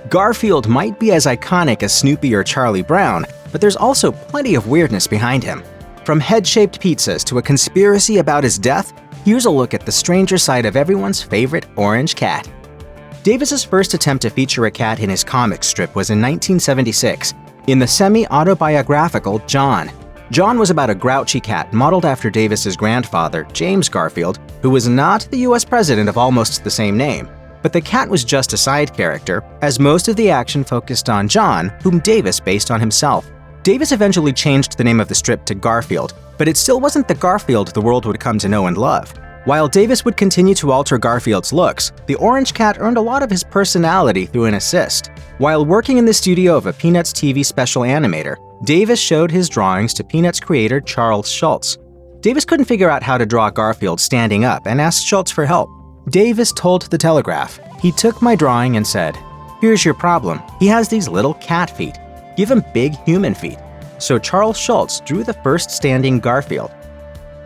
Garfield might be as iconic as Snoopy or Charlie Brown, but there's also plenty of weirdness behind him. From head-shaped pizzas to a conspiracy about his death, here's a look at the stranger side of everyone's favorite orange cat. Davis's first attempt to feature a cat in his comic strip was in 1976, in the semi-autobiographical John. John was about a grouchy cat modeled after Davis's grandfather, James Garfield, who was not the US president of almost the same name. But the cat was just a side character, as most of the action focused on John, whom Davis based on himself. Davis eventually changed the name of the strip to Garfield, but it still wasn't the Garfield the world would come to know and love. While Davis would continue to alter Garfield's looks, the orange cat earned a lot of his personality through an assist. While working in the studio of a Peanuts TV special animator, Davis showed his drawings to Peanuts creator Charles Schulz. Davis couldn't figure out how to draw Garfield standing up and asked Schulz for help. Davis told The Telegraph, "He took my drawing and said, 'Here's your problem. He has these little cat feet. Give him big human feet.' So Charles Schulz drew the first standing Garfield.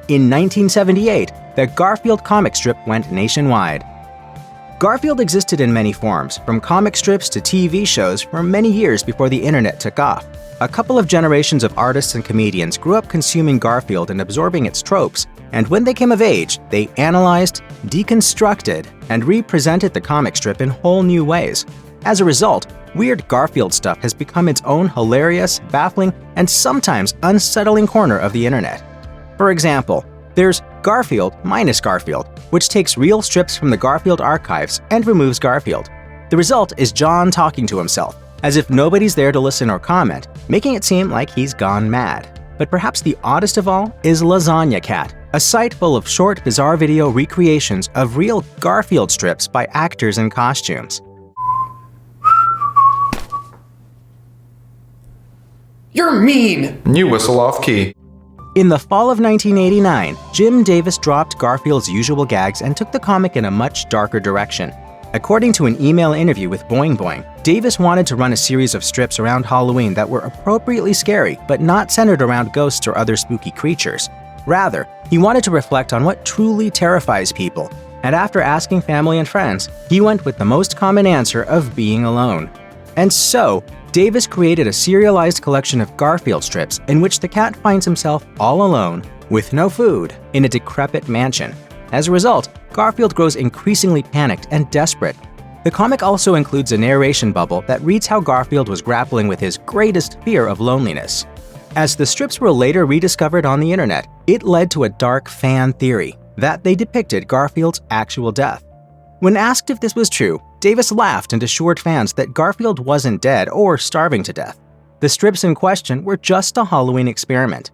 In 1978, the Garfield comic strip went nationwide. Garfield existed in many forms, from comic strips to TV shows for many years before the internet took off. A couple of generations of artists and comedians grew up consuming Garfield and absorbing its tropes, and when they came of age, they analyzed, deconstructed, and represented the comic strip in whole new ways. As a result, weird Garfield stuff has become its own hilarious, baffling, and sometimes unsettling corner of the internet. For example, there's Garfield minus Garfield, which takes real strips from the Garfield archives and removes Garfield. The result is John talking to himself, as if nobody's there to listen or comment, making it seem like he's gone mad. But perhaps the oddest of all is Lasagna Cat, a site full of short, bizarre video recreations of real Garfield strips by actors in costumes. You're mean! You whistle off-key. In the fall of 1989, Jim Davis dropped Garfield's usual gags and took the comic in a much darker direction. According to an email interview with Boing Boing, Davis wanted to run a series of strips around Halloween that were appropriately scary, but not centered around ghosts or other spooky creatures. Rather, he wanted to reflect on what truly terrifies people, and after asking family and friends, he went with the most common answer of being alone. And so, Davis created a serialized collection of Garfield strips in which the cat finds himself all alone, with no food, in a decrepit mansion. As a result, Garfield grows increasingly panicked and desperate. The comic also includes a narration bubble that reads how Garfield was grappling with his greatest fear of loneliness. As the strips were later rediscovered on the internet, it led to a dark fan theory that they depicted Garfield's actual death. When asked if this was true, Davis laughed and assured fans that Garfield wasn't dead or starving to death. The strips in question were just a Halloween experiment.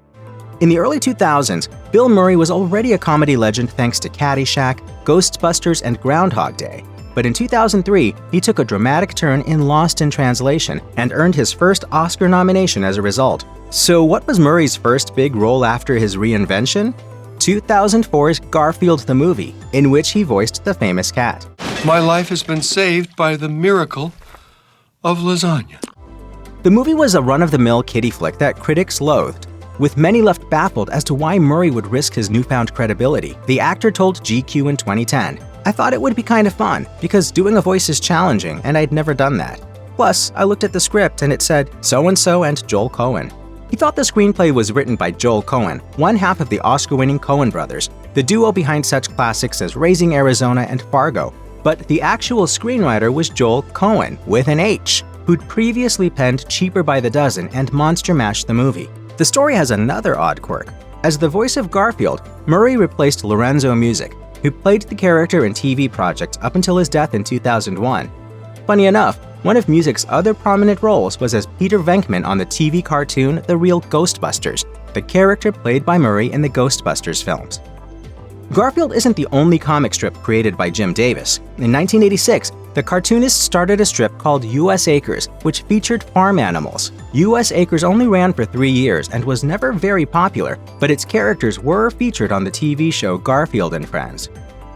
In the early 2000s, Bill Murray was already a comedy legend thanks to Caddyshack, Ghostbusters, and Groundhog Day. But in 2003, he took a dramatic turn in Lost in Translation and earned his first Oscar nomination as a result. So what was Murray's first big role after his reinvention? 2004's Garfield the Movie, in which he voiced the famous cat. My life has been saved by the miracle of lasagna. The movie was a run-of-the-mill kiddie flick that critics loathed, with many left baffled as to why Murray would risk his newfound credibility. The actor told GQ in 2010, "I thought it would be kind of fun, because doing a voice is challenging, and I'd never done that. Plus, I looked at the script and it said, so-and-so and Joel Cohen." He thought the screenplay was written by Joel Cohen, one half of the Oscar-winning Coen brothers, the duo behind such classics as Raising Arizona and Fargo. But the actual screenwriter was Joel Cohen, with an H, who'd previously penned Cheaper by the Dozen and Monster Mash the movie. The story has another odd quirk. As the voice of Garfield, Murray replaced Lorenzo Music, who played the character in TV projects up until his death in 2001. Funny enough, one of Music's other prominent roles was as Peter Venkman on the TV cartoon The Real Ghostbusters, the character played by Murray in the Ghostbusters films. Garfield isn't the only comic strip created by Jim Davis. In 1986, the cartoonist started a strip called U.S. Acres, which featured farm animals. U.S. Acres only ran for 3 years and was never very popular, but its characters were featured on the TV show Garfield and Friends.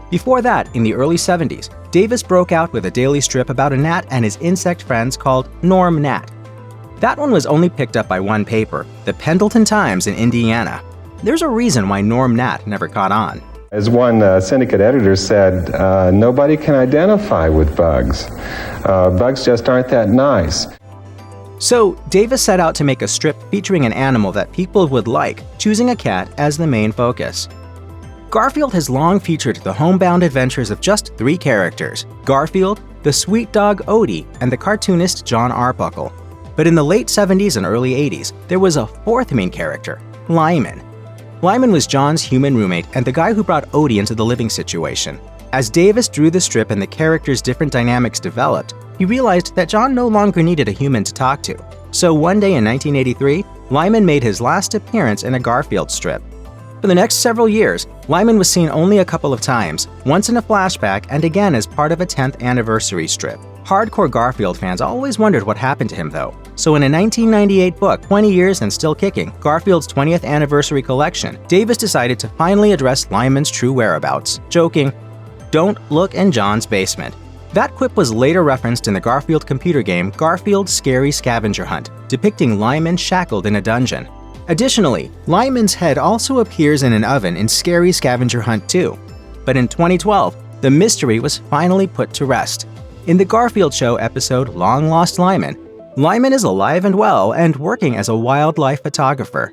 Before that, in the early 70s, Davis broke out with a daily strip about a gnat and his insect friends called Norm Gnat. That one was only picked up by one paper, the Pendleton Times in Indiana. There's a reason why Norm Gnat never caught on. As one syndicate editor said, nobody can identify with bugs. Bugs just aren't that nice. So, Davis set out to make a strip featuring an animal that people would like, choosing a cat as the main focus. Garfield has long featured the homebound adventures of just 3 characters: Garfield, the sweet dog Odie, and the cartoonist John Arbuckle. But in the late 70s and early 80s, there was a 4th main character, Lyman. Lyman was John's human roommate and the guy who brought Odie into the living situation. As Davis drew the strip and the characters' different dynamics developed, he realized that John no longer needed a human to talk to. So one day in 1983, Lyman made his last appearance in a Garfield strip. For the next several years, Lyman was seen only a couple of times, once in a flashback and again as part of a 10th anniversary strip. Hardcore Garfield fans always wondered what happened to him though. So in a 1998 book, 20 years and still kicking, Garfield's 20th anniversary collection, Davis decided to finally address Lyman's true whereabouts, joking, "Don't look in John's basement." That quip was later referenced in the Garfield computer game Garfield's Scary Scavenger Hunt, depicting Lyman shackled in a dungeon. Additionally, Lyman's head also appears in an oven in Scary Scavenger Hunt 2. But in 2012, the mystery was finally put to rest. In the Garfield Show episode Long Lost Lyman, Lyman is alive and well and working as a wildlife photographer.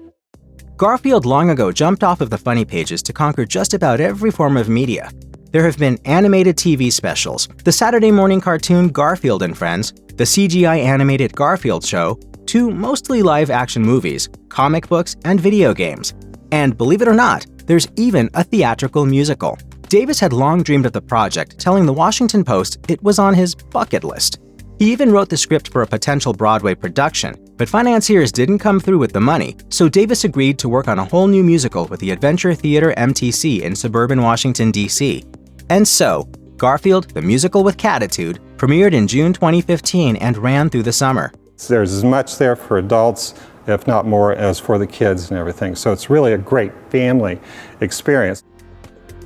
Garfield long ago jumped off of the funny pages to conquer just about every form of media. There have been animated TV specials, the Saturday morning cartoon Garfield and Friends, the CGI animated Garfield Show, 2 mostly live-action movies, comic books, and video games. And believe it or not, there's even a theatrical musical. Davis had long dreamed of the project, telling the Washington Post it was on his bucket list. He even wrote the script for a potential Broadway production, but financiers didn't come through with the money, so Davis agreed to work on a whole new musical with the Adventure Theater MTC in suburban Washington, D.C. And so, Garfield, the musical with Catitude, premiered in June 2015 and ran through the summer. There's as much there for adults, if not more, as for the kids and everything. So it's really a great family experience.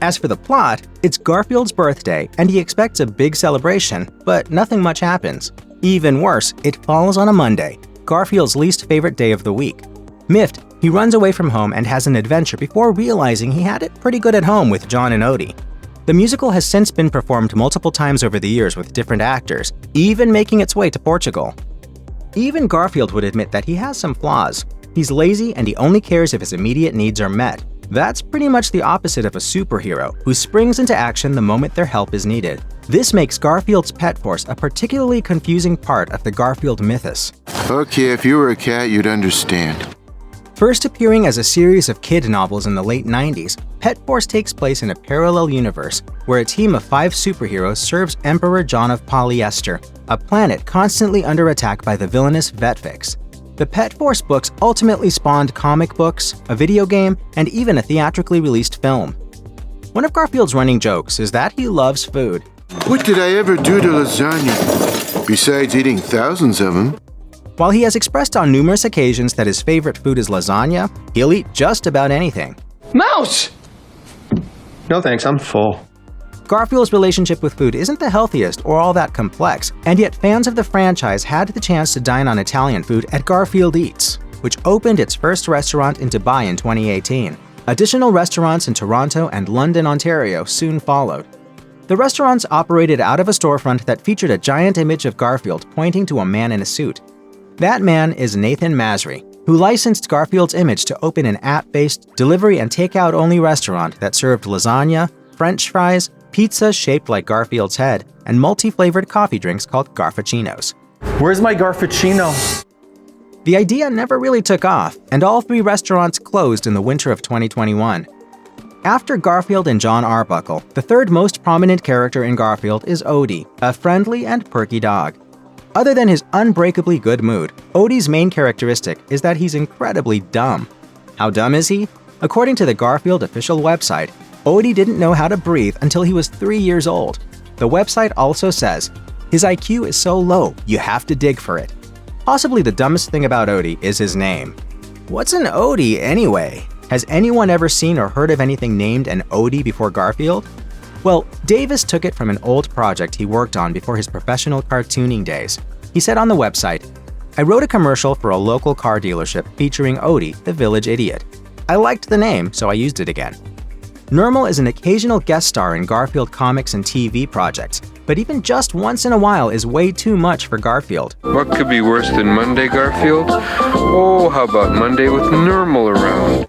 As for the plot, it's Garfield's birthday and he expects a big celebration, but nothing much happens. Even worse, it falls on a Monday, Garfield's least favorite day of the week. Miffed, he runs away from home and has an adventure before realizing he had it pretty good at home with John and Odie. The musical has since been performed multiple times over the years with different actors, even making its way to Portugal. Even Garfield would admit that he has some flaws. He's lazy and he only cares if his immediate needs are met. That's pretty much the opposite of a superhero, who springs into action the moment their help is needed. This makes Garfield's pet force a particularly confusing part of the Garfield mythos. Okay, if you were a cat, you'd understand. First appearing as a series of kid novels in the late 90s, Pet Force takes place in a parallel universe where a team of 5 superheroes serves Emperor John of Polyester, a planet constantly under attack by the villainous Vetfix. The Pet Force books ultimately spawned comic books, a video game, and even a theatrically released film. One of Garfield's running jokes is that he loves food. What did I ever do to lasagna? Besides eating thousands of them. While he has expressed on numerous occasions that his favorite food is lasagna, he'll eat just about anything. Mouse! No thanks, I'm full. Garfield's relationship with food isn't the healthiest or all that complex, and yet fans of the franchise had the chance to dine on Italian food at Garfield Eats, which opened its first restaurant in Dubai in 2018. Additional restaurants in Toronto and London, Ontario soon followed. The restaurants operated out of a storefront that featured a giant image of Garfield pointing to a man in a suit. That man is Nathan Masry, who licensed Garfield's image to open an app-based, delivery and takeout-only restaurant that served lasagna, French fries, pizza shaped like Garfield's head, and multi-flavored coffee drinks called Garfuccinos. Where's my Garfuccino? The idea never really took off, and all 3 restaurants closed in the winter of 2021. After Garfield and John Arbuckle, the 3rd most prominent character in Garfield is Odie, a friendly and perky dog. Other than his unbreakably good mood, Odie's main characteristic is that he's incredibly dumb. How dumb is he? According to the Garfield official website, Odie didn't know how to breathe until he was 3 years old. The website also says, his IQ is so low, you have to dig for it. Possibly the dumbest thing about Odie is his name. What's an Odie anyway? Has anyone ever seen or heard of anything named an Odie before Garfield? Well, Davis took it from an old project he worked on before his professional cartooning days. He said on the website, "I wrote a commercial for a local car dealership featuring Odie, the village idiot. I liked the name, so I used it again." Nermal is an occasional guest star in Garfield comics and TV projects, but even just once in a while is way too much for Garfield. What could be worse than Monday, Garfield? Oh, how about Monday with Nermal around?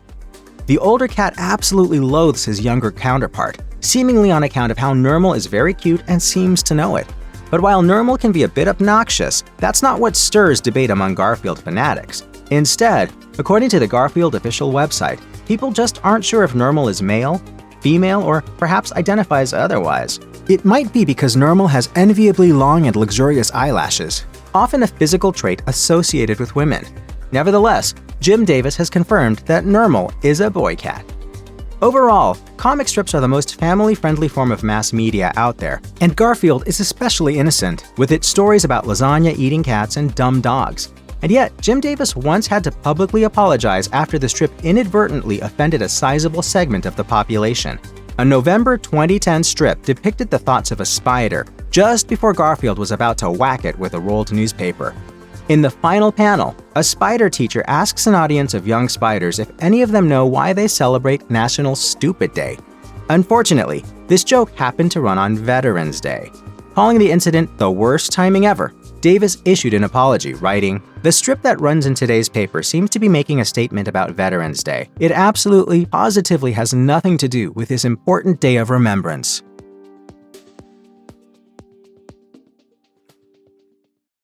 The older cat absolutely loathes his younger counterpart, seemingly on account of how Nermal is very cute and seems to know it. But while Nermal can be a bit obnoxious, that's not what stirs debate among Garfield fanatics. Instead, according to the Garfield official website, people just aren't sure if Nermal is male, female, or perhaps identifies otherwise. It might be because Nermal has enviably long and luxurious eyelashes, often a physical trait associated with women. Nevertheless, Jim Davis has confirmed that Nermal is a boy cat. Overall, comic strips are the most family-friendly form of mass media out there, and Garfield is especially innocent, with its stories about lasagna-eating cats and dumb dogs. And yet, Jim Davis once had to publicly apologize after the strip inadvertently offended a sizable segment of the population. A November 2010 strip depicted the thoughts of a spider just before Garfield was about to whack it with a rolled newspaper. In the final panel, a spider teacher asks an audience of young spiders if any of them know why they celebrate National Stupid Day. Unfortunately, this joke happened to run on Veterans Day. Calling the incident the worst timing ever, Davis issued an apology, writing, "The strip that runs in today's paper seems to be making a statement about Veterans Day. It absolutely, positively has nothing to do with this important day of remembrance."